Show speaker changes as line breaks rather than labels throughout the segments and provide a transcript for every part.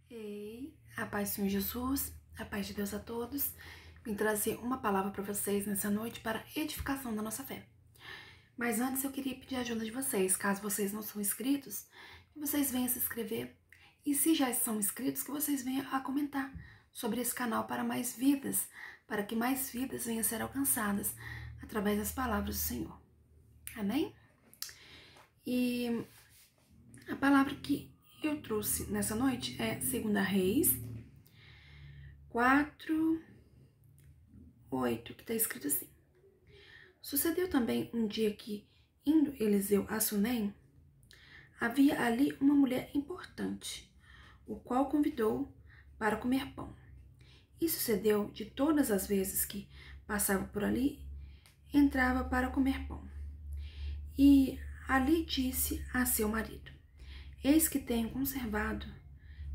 Ei, a paz do Senhor Jesus, a paz de Deus a todos. Vim trazer uma palavra para vocês nessa noite para edificação da nossa fé. Mas antes eu queria pedir a ajuda de vocês, caso vocês não são inscritos, que vocês venham se inscrever. E se já são inscritos, que vocês venham a comentar sobre esse canal para mais vidas, para que mais vidas venham a ser alcançadas através das palavras do Senhor. Amém? E a palavra que eu trouxe nessa noite é 2 Reis 4:8, que está escrito assim: Sucedeu também um dia que, indo Eliseu a Sunem, havia ali uma mulher importante, o qual convidou para comer pão. E sucedeu de todas as vezes que passava por ali, entrava para comer pão. E ali disse a seu marido: Eis que tenho conservado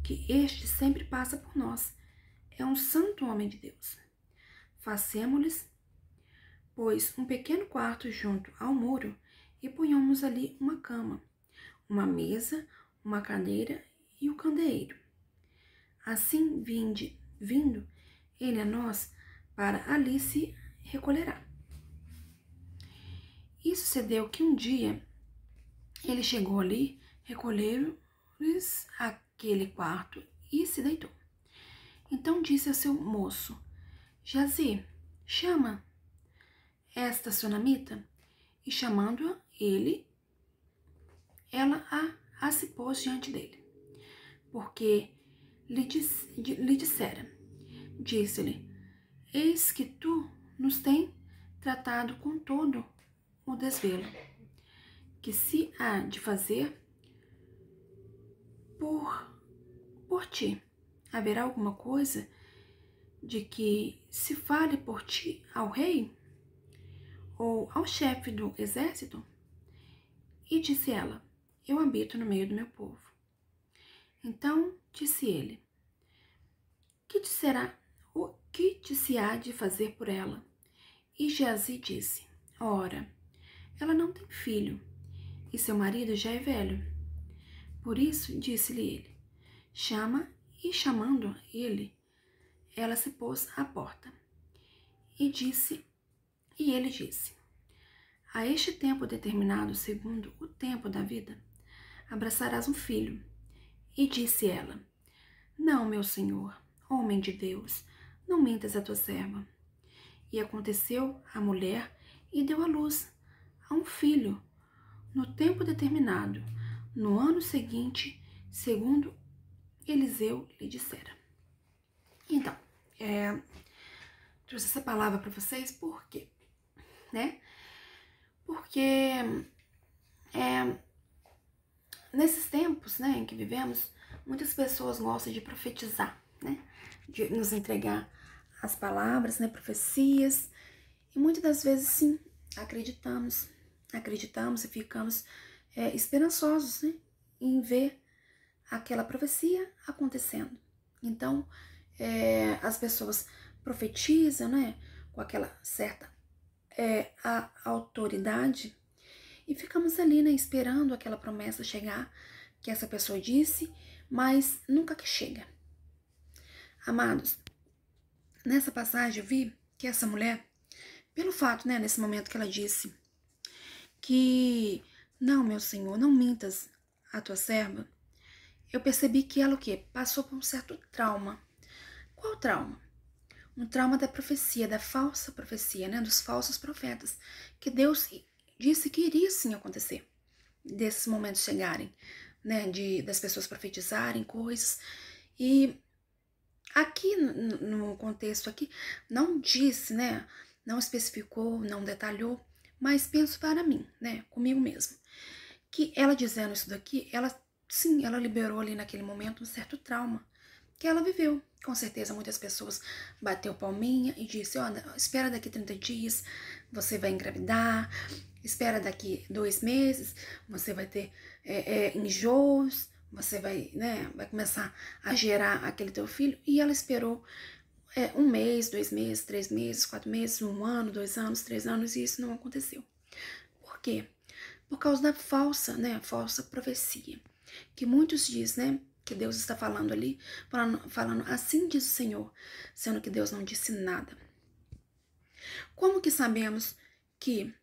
que este sempre passa por nós. É um santo homem de Deus. Façamo-lhes, pois, um pequeno quarto junto ao muro e ponhamos ali uma cama, uma mesa, uma cadeira e o candeeiro. Assim, vindo ele a nós, para ali se recolherá. E sucedeu que um dia ele chegou ali, recolheu-lhes aquele quarto e se deitou. Então disse ao seu moço: Jazi, chama esta sunamita. E chamando-a, ela a se pôs diante dele. Porque lhe dissera, disse-lhe: Eis que tu nos tem tratado com todo o desvelo, que se há de fazer por ti. Haverá alguma coisa de que se fale por ti ao rei ou ao chefe do exército? E disse ela: Eu habito no meio do meu povo. Então disse ele: O que te se há de fazer por ela? E Geazi disse: Ora, ela não tem filho, e seu marido já é velho. Por isso disse-lhe ele: Chama. E chamando ele, ela se pôs à porta. E ele disse: A este tempo determinado, segundo o tempo da vida, abraçarás um filho. E disse ela: Não, meu senhor, homem de Deus, não mintas a tua serva. E aconteceu a mulher e deu à luz a um filho no tempo determinado, no ano seguinte, segundo Eliseu lhe dissera. Então, trouxe essa palavra para vocês por quê? Porque nesses tempos, em que vivemos, muitas pessoas gostam de profetizar, de nos entregar as palavras, profecias, e muitas das vezes, sim, acreditamos e ficamos esperançosos, em ver aquela profecia acontecendo. Então, as pessoas profetizam, com aquela certa a autoridade, e ficamos ali, esperando aquela promessa chegar, que essa pessoa disse, mas nunca que chega. Amados, nessa passagem eu vi que essa mulher, pelo fato, nesse momento que ela disse que, não, meu senhor, não mintas a tua serva, eu percebi que ela o quê? Passou por um certo trauma. Qual trauma? Um trauma da profecia, da falsa profecia, dos falsos profetas, que Deus disse que iria sim acontecer, desses momentos chegarem, das pessoas profetizarem coisas. E aqui, no contexto aqui, não disse, não especificou, não detalhou, mas penso para mim, comigo mesmo, que ela dizendo isso daqui, ela liberou ali naquele momento um certo trauma que ela viveu. Com certeza muitas pessoas bateu palminha e disse: olha, espera daqui 30 dias, você vai engravidar, espera daqui 2 meses, você vai ter enjoos, você vai começar a gerar aquele teu filho. E ela esperou 1 mês, 2 meses, 3 meses, 4 meses, 1 ano, 2 anos, 3 anos, e isso não aconteceu. Por quê? Por causa da falsa profecia, que muitos dizem, que Deus está falando ali, falando assim diz o Senhor, sendo que Deus não disse nada. Como que sabemos que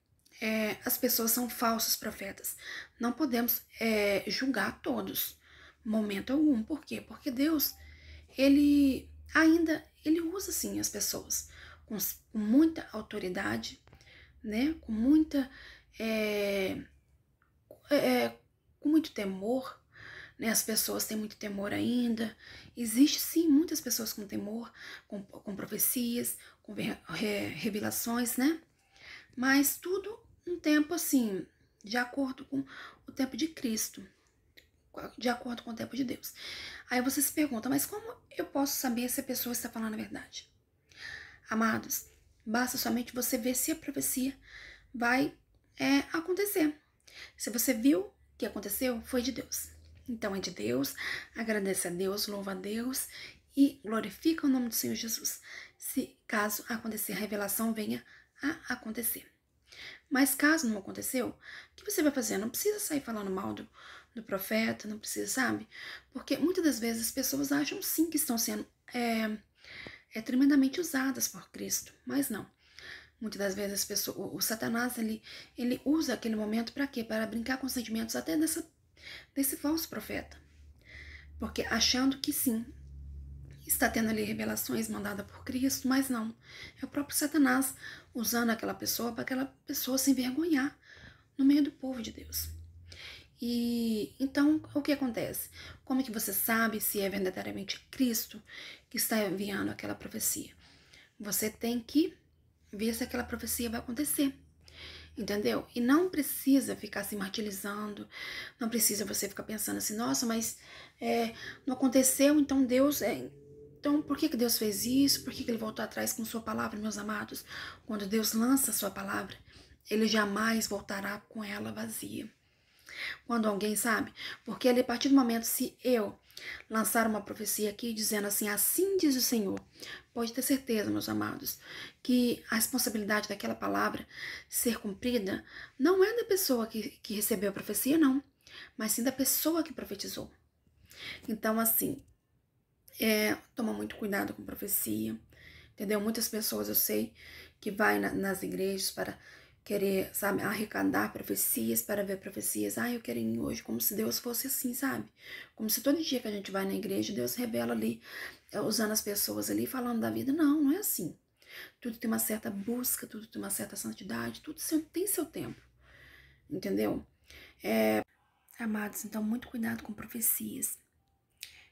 as pessoas são falsos profetas? Não podemos julgar todos, momento algum. Por quê? Porque Deus, ele usa sim as pessoas com muita autoridade, né? Com muita com muito temor, né? As pessoas têm muito temor ainda. Existe sim muitas pessoas com temor, com profecias, com revelações, né? Mas tudo um tempo assim, de acordo com o tempo de Cristo, de acordo com o tempo de Deus. Aí você se pergunta, mas como eu posso saber se a pessoa está falando a verdade? Amados, basta somente você ver se a profecia vai acontecer. Se você viu que aconteceu, foi de Deus. Então é de Deus, agradece a Deus, louva a Deus e glorifica o nome do Senhor Jesus. Se caso acontecer, a revelação venha a acontecer. Mas caso não aconteceu, o que você vai fazer? Não precisa sair falando mal do profeta, não precisa, sabe? Porque muitas das vezes as pessoas acham sim que estão sendo tremendamente usadas por Cristo, mas não. Muitas das vezes as pessoas, o Satanás, ele usa aquele momento para quê? Para brincar com os sentimentos até desse falso profeta. Porque achando que sim, está tendo ali revelações mandadas por Cristo, mas não. É o próprio Satanás usando aquela pessoa para aquela pessoa se envergonhar no meio do povo de Deus. E então, o que acontece? Como é que você sabe se é verdadeiramente Cristo que está enviando aquela profecia? Você tem que ver se aquela profecia vai acontecer. Entendeu? E não precisa ficar se martirizando, não precisa você ficar pensando assim, nossa, mas não aconteceu, então Deus... Então, por que Deus fez isso? Por que Ele voltou atrás com sua palavra, meus amados? Quando Deus lança a sua palavra, Ele jamais voltará com ela vazia. Quando alguém sabe, porque a partir do momento, se eu lançar uma profecia aqui dizendo assim diz o Senhor, pode ter certeza, meus amados, que a responsabilidade daquela palavra ser cumprida não é da pessoa que recebeu a profecia, não, mas sim da pessoa que profetizou. Então, assim, toma muito cuidado com profecia, entendeu? Muitas pessoas eu sei que vai nas igrejas para querer, sabe, arrecadar profecias, para ver profecias. Eu quero ir hoje, como se Deus fosse assim, sabe? Como se todo dia que a gente vai na igreja, Deus revela ali, usando as pessoas ali, falando da vida. Não, não é assim. Tudo tem uma certa busca, tudo tem uma certa santidade, tudo tem seu tempo, entendeu? Amados, então muito cuidado com profecias.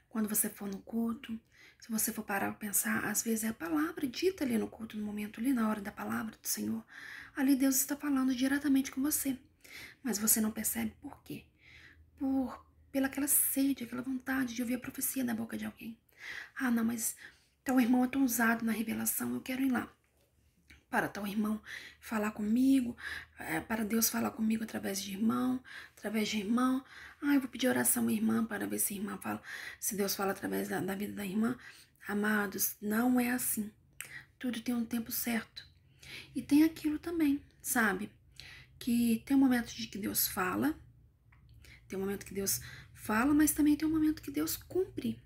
Quando você for no culto, se você for parar para pensar, às vezes é a palavra dita ali no culto, no momento ali, na hora da palavra do Senhor. Ali Deus está falando diretamente com você. Mas você não percebe por quê? Pela aquela sede, aquela vontade de ouvir a profecia da boca de alguém. Não, mas tal irmão é tão usado na revelação, eu quero ir lá. Para tal irmão falar comigo, para Deus falar comigo através de irmão. Eu vou pedir oração à irmã para ver se a irmã fala, se Deus fala através da vida da irmã. Amados, não é assim. Tudo tem um tempo certo. E tem aquilo também, sabe? Que tem um momento de que Deus fala, mas também tem um momento que Deus cumpre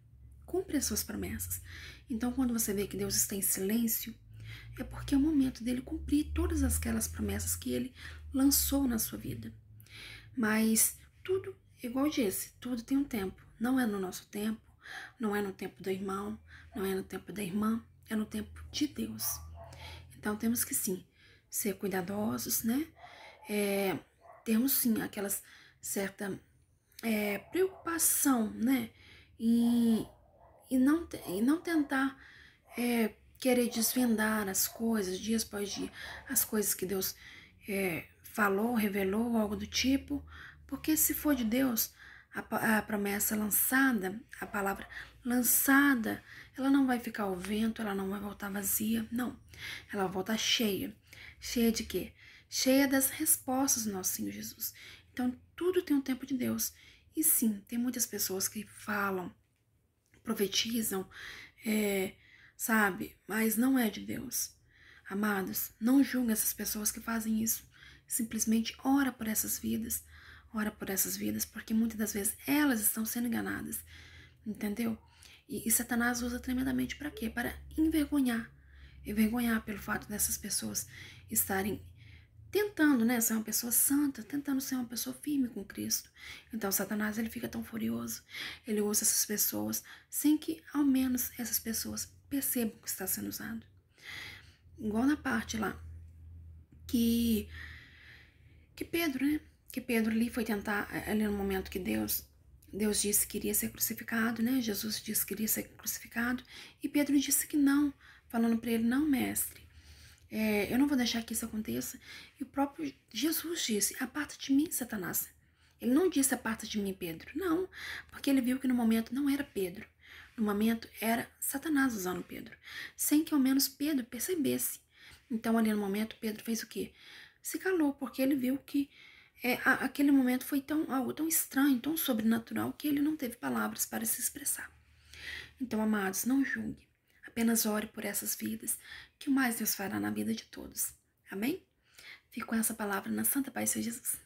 as suas promessas. Então, quando você vê que Deus está em silêncio, é porque é o momento dele cumprir todas aquelas promessas que ele lançou na sua vida. Mas tudo, igual eu disse, tudo tem um tempo. Não é no nosso tempo, não é no tempo do irmão, não é no tempo da irmã, é no tempo de Deus. Então temos que sim, ser cuidadosos, né? Temos sim aquelas certa preocupação, né? E não tentar querer desvendar as coisas, dia após dia, as coisas que Deus falou, revelou, algo do tipo, porque se for de Deus, a promessa lançada, a palavra lançada, ela não vai ficar ao vento, ela não vai voltar vazia, não, ela vai voltar cheia. Cheia de quê? Cheia das respostas do nosso Senhor Jesus. Então, tudo tem um tempo de Deus. E sim, tem muitas pessoas que falam, profetizam, sabe? Mas não é de Deus. Amados, não julguem essas pessoas que fazem isso. Simplesmente ora por essas vidas. Ora por essas vidas, porque muitas das vezes elas estão sendo enganadas. entendeu? E Satanás usa tremendamente para quê? Para envergonhar pelo fato dessas pessoas estarem tentando, né, ser uma pessoa santa, tentando ser uma pessoa firme com Cristo. Então, Satanás, ele fica tão furioso, ele usa essas pessoas sem que, ao menos, essas pessoas percebam que está sendo usado. Igual na parte lá que Pedro, né, que Pedro ali foi tentar, ali no momento que Deus disse que iria ser crucificado, né, Jesus disse que iria ser crucificado, e Pedro disse que não, falando para ele, não, mestre, eu não vou deixar que isso aconteça. E o próprio Jesus disse, aparta de mim, Satanás. Ele não disse, aparta de mim, Pedro. Não, porque ele viu que no momento não era Pedro. No momento era Satanás usando Pedro. Sem que ao menos Pedro percebesse. Então ali no momento Pedro fez o quê? Se calou, porque ele viu que aquele momento foi algo tão estranho, tão sobrenatural, que ele não teve palavras para se expressar. Então, amados, não julgue. Apenas ore por essas vidas, que o mais Deus fará na vida de todos. Amém? Fico com essa palavra na Santa Paz de Jesus.